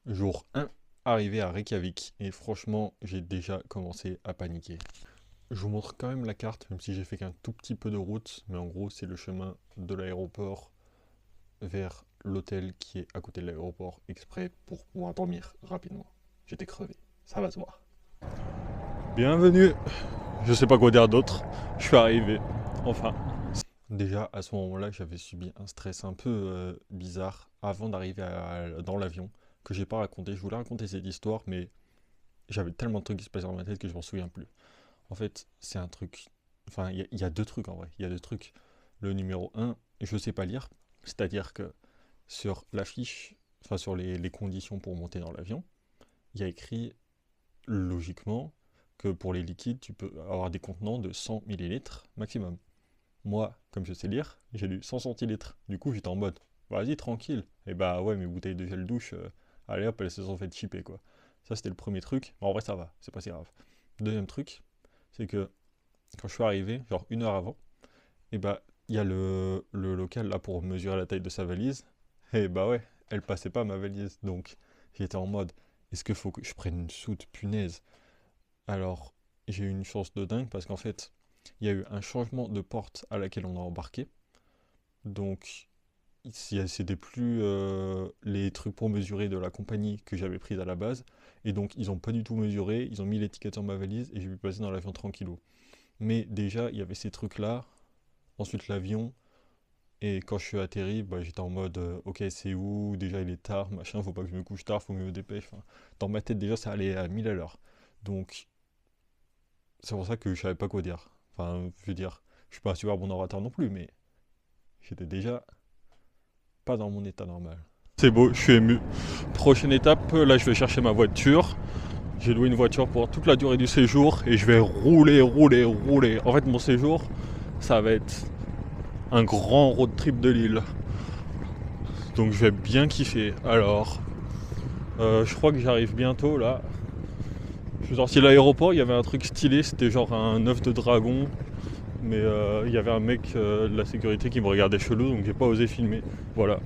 Jour 1, arrivé à Reykjavik. Et franchement, j'ai déjà commencé à paniquer. Je vous montre quand même la carte, même si j'ai fait qu'un tout petit peu de route. Mais en gros, c'est le chemin de l'aéroport vers l'hôtel qui est à côté de l'aéroport, exprès pour pouvoir dormir rapidement. J'étais crevé, ça va se voir. Bienvenue. Je sais pas quoi dire d'autre. Je suis arrivé. Enfin. Déjà, à ce moment-là, j'avais subi un stress un peu bizarre avant d'arriver dans l'avion, que j'ai pas raconté. Je voulais raconter cette histoire, mais j'avais tellement de trucs qui se passaient dans ma tête que je m'en souviens plus. En fait, c'est un truc. Enfin, il y a deux trucs en vrai. Il y a deux trucs. Le numéro un, je sais pas lire. C'est-à-dire que sur l'affiche, enfin sur les conditions pour monter dans l'avion, il y a écrit logiquement que pour les liquides, tu peux avoir des contenants de 100 millilitres maximum. Moi, comme je sais lire, j'ai lu 100 centilitres. Du coup, j'étais en mode, vas-y, tranquille. Et bah ouais, mes bouteilles de gel douche, allez hop, elles se sont fait chipper quoi. Ça, c'était le premier truc. Mais en vrai, ça va, c'est pas si grave. Deuxième truc, c'est que quand je suis arrivé, genre 1 heure avant, et bah, il y a le local là pour mesurer la taille de sa valise. Et bah ouais, elle passait pas ma valise. Donc, j'étais en mode, est-ce qu'il faut que je prenne une soute, punaise. Alors, j'ai eu une chance de dingue parce qu'en fait, il y a eu un changement de porte à laquelle on a embarqué. Donc, c'était plus les trucs pour mesurer de la compagnie que j'avais prise à la base. Et donc, ils ont pas du tout mesuré. Ils ont mis l'étiquette sur ma valise et j'ai pu passer dans l'avion tranquillou. Mais déjà, il y avait ces trucs-là. Ensuite, l'avion. Et quand je suis atterri, bah, j'étais en mode ok, c'est où? Déjà, il est tard, machin, faut pas que je me couche tard, faut que je me dépêche. Enfin, dans ma tête, déjà, ça allait à 1000 à l'heure. Donc, c'est pour ça que je savais pas quoi dire. Enfin, je veux dire, je suis pas un super bon orateur non plus, mais j'étais déjà pas dans mon état normal. C'est beau, je suis ému. Prochaine étape, là je vais chercher ma voiture. J'ai loué une voiture pour toute la durée du séjour et je vais rouler, rouler, rouler. En fait, mon séjour, ça va être un grand road trip de l'île. Donc je vais bien kiffer. Alors, je crois que j'arrive bientôt là. Je suis sorti de l'aéroport, il y avait un truc stylé, c'était genre un œuf de dragon. Mais il y avait un mec de la sécurité qui me regardait chelou, donc j'ai pas osé filmer. Voilà.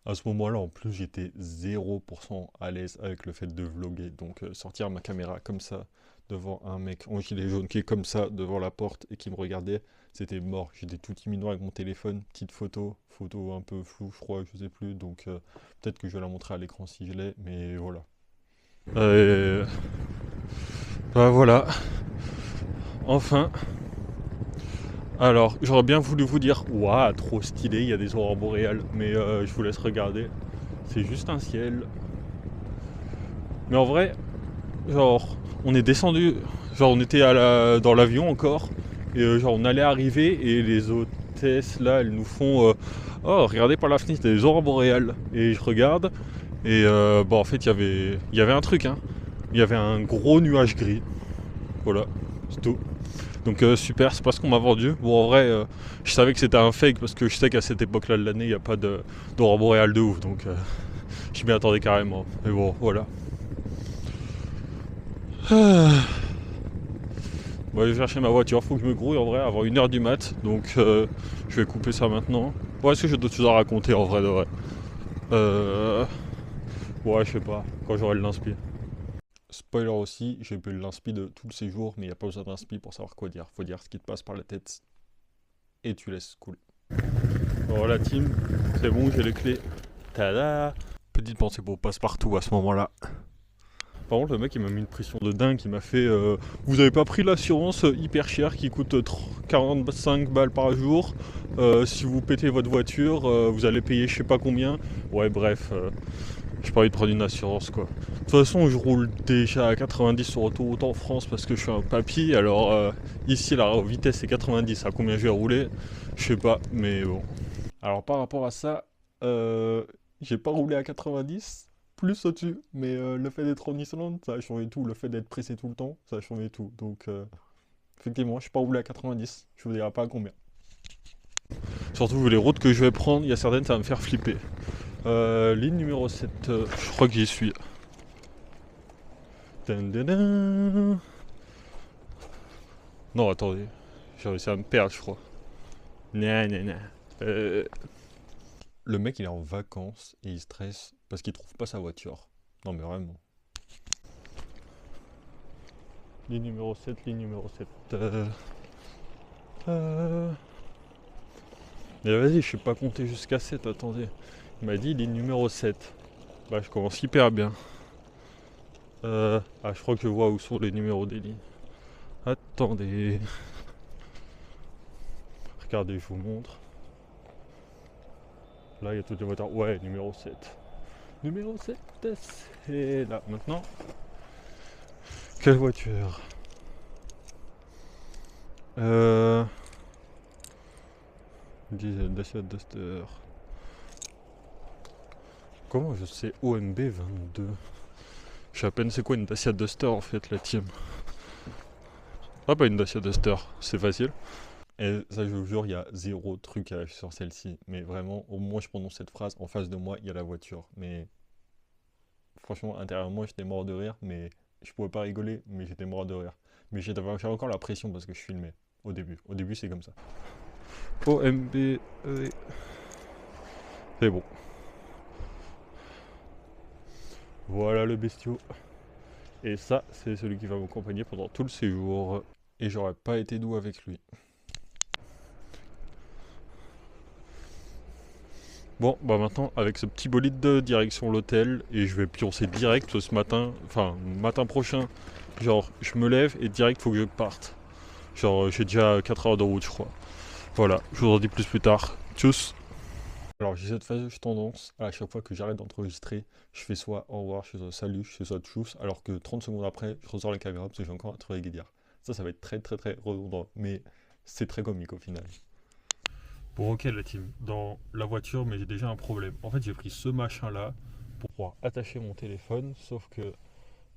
À ce moment-là, en plus, j'étais 0% à l'aise avec le fait de vlogger. Donc, sortir ma caméra comme ça, devant un mec en gilet jaune qui est comme ça, devant la porte et qui me regardait, c'était mort. J'étais tout timide avec mon téléphone, petite photo un peu floue, je crois, je sais plus. Donc, peut-être que je vais la montrer à l'écran si je l'ai, mais voilà. Euh, Bah voilà, enfin. Alors, j'aurais bien voulu vous dire, waouh, trop stylé, il y a des aurores boréales, mais je vous laisse regarder. C'est juste un ciel. Mais en vrai, genre, on est descendu, genre, on était dans l'avion encore, et genre, on allait arriver, et les hôtesses là, elles nous font, oh, regardez par la fenêtre, il y a des aurores boréales. Et je regarde, et bon, en fait, il y avait un truc, hein. Il y avait un gros nuage gris. Voilà, c'est tout. Donc super, c'est pas ce qu'on m'a vendu. Bon en vrai, je savais que c'était un fake parce que je sais qu'à cette époque-là de l'année, il n'y a pas d'aurore boréale de ouf, donc je m'y attendais carrément. Mais bon, voilà. Bon, je vais chercher ma voiture, faut que je me grouille en vrai avant 1 heure du mat, donc je vais couper ça maintenant. Bon, est-ce que j'ai d'autres choses à raconter en vrai de vrai? Ouais, je sais pas, quand j'aurai le l'inspi. Spoiler aussi, j'ai eu l'inspi de tout le séjour, mais il n'y a pas besoin d'inspi pour savoir quoi dire. Faut dire ce qui te passe par la tête et tu laisses couler. Bon, la team, c'est bon, j'ai les clés. Tada! Petite pensée pour passe-partout à ce moment-là. Par contre, le mec, il m'a mis une pression de dingue. Il m'a fait vous avez pas pris l'assurance hyper chère qui coûte 45 balles par jour. Si vous pétez votre voiture, vous allez payer je sais pas combien. Ouais, bref, j'ai pas envie de prendre une assurance quoi. De toute façon, je roule déjà à 90 sur autoroute en France parce que je suis un papy. Alors, ici, la vitesse est 90. À combien je vais rouler? Je sais pas, mais bon. Alors par rapport à ça, j'ai pas roulé à 90, plus au-dessus, mais le fait d'être en Islande, ça a changé tout. Le fait d'être pressé tout le temps, ça a changé tout. Donc effectivement, je suis pas roulé à 90, je vous dirai pas à combien. Surtout les routes que je vais prendre, il y a certaines, ça va me faire flipper. Ligne numéro 7, je crois que j'y suis. Dun, dun, dun. Non, attendez, j'ai réussi à me perdre, je crois. Nah, nah, nah. Le mec, il est en vacances et il stresse parce qu'il trouve pas sa voiture. Non mais vraiment. Ligne numéro 7, ligne numéro 7. Mais vas-y, je sais pas compter jusqu'à 7, attendez. Il m'a dit ligne numéro 7. Bah je commence hyper bien. Ah je crois que je vois où sont les numéros des lignes. Attendez. Regardez, je vous montre. Là il y a toutes les voitures. Ouais, numéro 7. Numéro 7, c'est là. Maintenant, quelle voiture Diesel, Dacia Duster. Comment je sais OMB 22? Je sais à peine c'est quoi une Dacia Duster en fait, la team. Ah bah une Dacia Duster, c'est facile. Et ça je vous jure, il y a zéro truc sur celle-ci. Mais vraiment, au moins je prononce cette phrase, en face de moi il y a la voiture. Mais franchement, intérieurement j'étais mort de rire, mais je pouvais pas rigoler, mais j'étais mort de rire. Mais j'avais encore la pression parce que je filmais au début. Au début c'est comme ça. OMB, c'est bon. Voilà le bestiau. Et ça, c'est celui qui va m'accompagner pendant tout le séjour. Et j'aurais pas été doux avec lui. Bon, bah maintenant, avec ce petit bolide de direction l'hôtel, et je vais pioncer direct ce matin, enfin, matin prochain. Genre, je me lève et direct, faut que je parte. Genre, j'ai déjà 4 heures de route, je crois. Voilà, je vous en dis plus tard. Tchuss. Alors, j'ai cette fâcheuse tendance, à chaque fois que j'arrête d'enregistrer, je fais soit au revoir, je fais soit salut, je fais soit tchuss, alors que 30 secondes après, je ressors la caméra parce que j'ai encore un truc à dire. Ça va être très très très redondant, mais c'est très comique au final. Bon ok la team, dans la voiture, mais j'ai déjà un problème. En fait j'ai pris ce machin là pour pouvoir attacher mon téléphone, sauf que,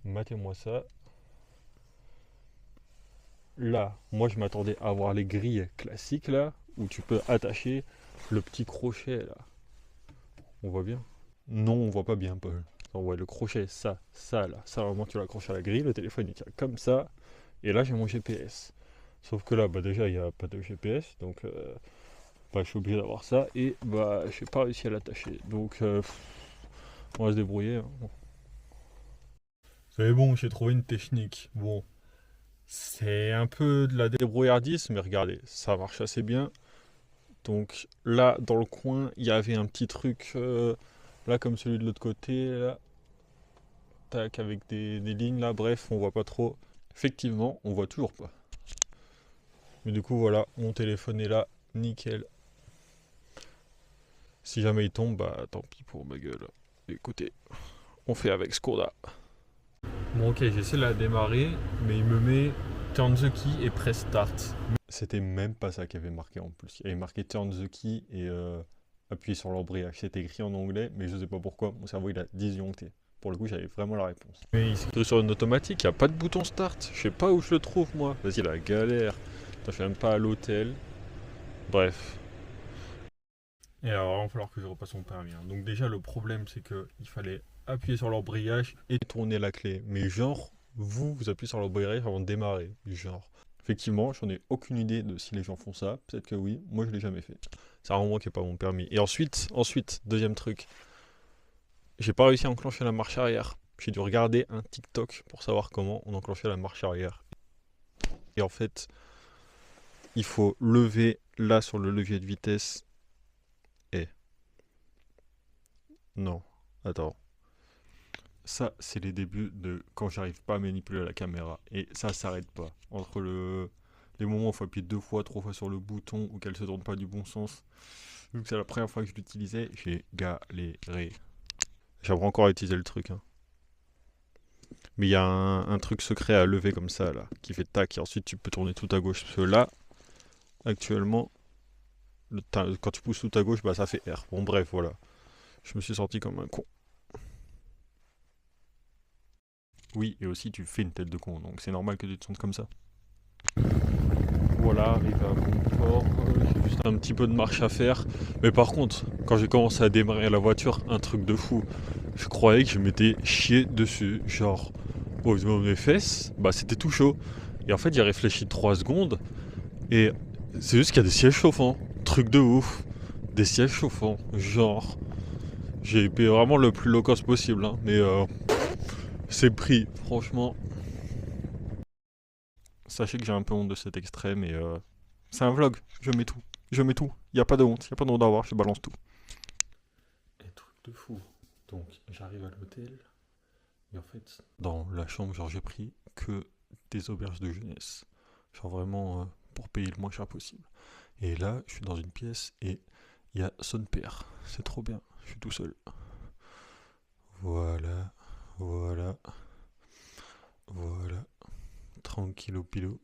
matez-moi ça. Là, moi je m'attendais à avoir les grilles classiques là, où tu peux attacher le petit crochet là. On voit bien? Non, on voit pas bien Paul. On voit le crochet, ça là. Ça vraiment tu l'accroches à la grille, le téléphone il tient comme ça. Et là j'ai mon GPS. Sauf que là, bah déjà il n'y a pas de GPS, donc bah, je suis obligé d'avoir ça et bah j'ai pas réussi à l'attacher. Donc on va se débrouiller. Hein. C'est bon, j'ai trouvé une technique. Bon, c'est un peu de la débrouillardise, mais regardez, ça marche assez bien. Donc là, dans le coin, il y avait un petit truc, là comme celui de l'autre côté, là, tac, avec des lignes là, bref, on voit pas trop. Effectivement, on voit toujours pas. Mais du coup, voilà, mon téléphone est là, nickel. Si jamais il tombe, bah tant pis pour ma gueule. Écoutez, on fait avec ce qu'on a. Bon ok, j'essaie de la démarrer, mais il me met turn the key et press start. C'était même pas ça qu'il y avait marqué en plus. Il y avait marqué turn the key et appuyer sur l'embrayage. C'était écrit en anglais, mais je sais pas pourquoi, mon cerveau il a disjoncté. Pour le coup, j'avais vraiment la réponse. Mais il s'est sur une automatique, il n'y a pas de bouton start. Je sais pas où je le trouve moi. Vas-y, la galère. Je suis même pas à l'hôtel. Bref. Et alors, il va falloir que je repasse mon permis. Hein. Donc déjà, le problème, c'est qu'il fallait appuyer sur l'embrayage et tourner la clé. Mais genre, vous appuyez sur l'embrayage avant de démarrer. Genre. Effectivement, j'en ai aucune idée de si les gens font ça. Peut-être que oui. Moi, je l'ai jamais fait. C'est vraiment moi qui n'ai pas mon permis. Et ensuite, deuxième truc. J'ai pas réussi à enclencher la marche arrière. J'ai dû regarder un TikTok pour savoir comment on enclenchait la marche arrière. Et en fait, il faut lever là sur le levier de vitesse. Et... Non, attends. Ça, c'est les débuts de quand j'arrive pas à manipuler la caméra. Et ça s'arrête pas. Entre les moments où il faut appuyer 2 fois, 3 fois sur le bouton ou qu'elle se tourne pas du bon sens. Vu que c'est la première fois que je l'utilisais, j'ai galéré. J'aimerais encore utiliser le truc. Hein. Mais il y a un truc secret à lever comme ça, là, qui fait tac. Et ensuite, tu peux tourner tout à gauche. Parce que là, actuellement, quand tu pousses tout à gauche, bah ça fait R. Bon, bref, voilà. Je me suis senti comme un con. Oui, et aussi tu fais une tête de con, donc c'est normal que tu te sentes comme ça. Voilà, arrivé à bon port, j'ai juste un petit peu de marche à faire. Mais par contre, quand j'ai commencé à démarrer la voiture, un truc de fou. Je croyais que je m'étais chié dessus. Genre, au niveau de mes fesses, bah c'était tout chaud. Et en fait, j'ai réfléchi 3 secondes, et c'est juste qu'il y a des sièges chauffants. Truc de ouf. Des sièges chauffants, genre. J'ai payé vraiment le plus low cost possible, hein, mais c'est pris. Franchement, sachez que j'ai un peu honte de cet extrait, mais c'est un vlog. Je mets tout. Je mets tout. Y a pas de honte. Y a pas de honte à avoir. Je balance tout. Et truc de fou. Donc, j'arrive à l'hôtel. Et en fait, dans la chambre, genre, j'ai pris que des auberges de jeunesse. Genre, vraiment, pour payer le moins cher possible. Et là, je suis dans une pièce et il y a son père. C'est trop bien. Je suis tout seul. Voilà. Voilà. Voilà. Tranquillo pilo.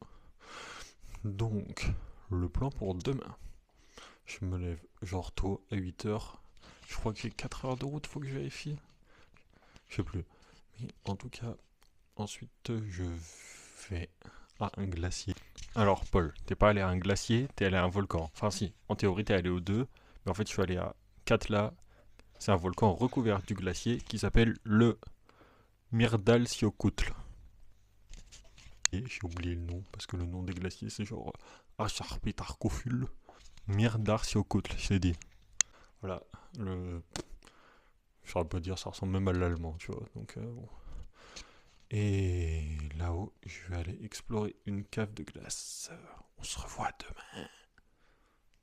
Donc, le plan pour demain. Je me lève genre tôt à 8 heures. Je crois que j'ai 4 heures de route, faut que je vérifie. Je sais plus. Mais en tout cas, ensuite je vais à un glacier. Alors Paul, t'es pas allé à un glacier, t'es allé à un volcan. Enfin si, en théorie t'es allé aux deux, mais en fait je suis allé à Katla. C'est un volcan recouvert du glacier qui s'appelle le Myrdalsjökull. Et j'ai oublié le nom, parce que le nom des glaciers c'est genre Acharpitarkoful. Myrdalsjökull, je l'ai dit. Voilà, le... Je saurais pas dire, ça ressemble même à l'allemand, tu vois. Donc bon. Et là-haut, je vais aller explorer une cave de glace. On se revoit demain.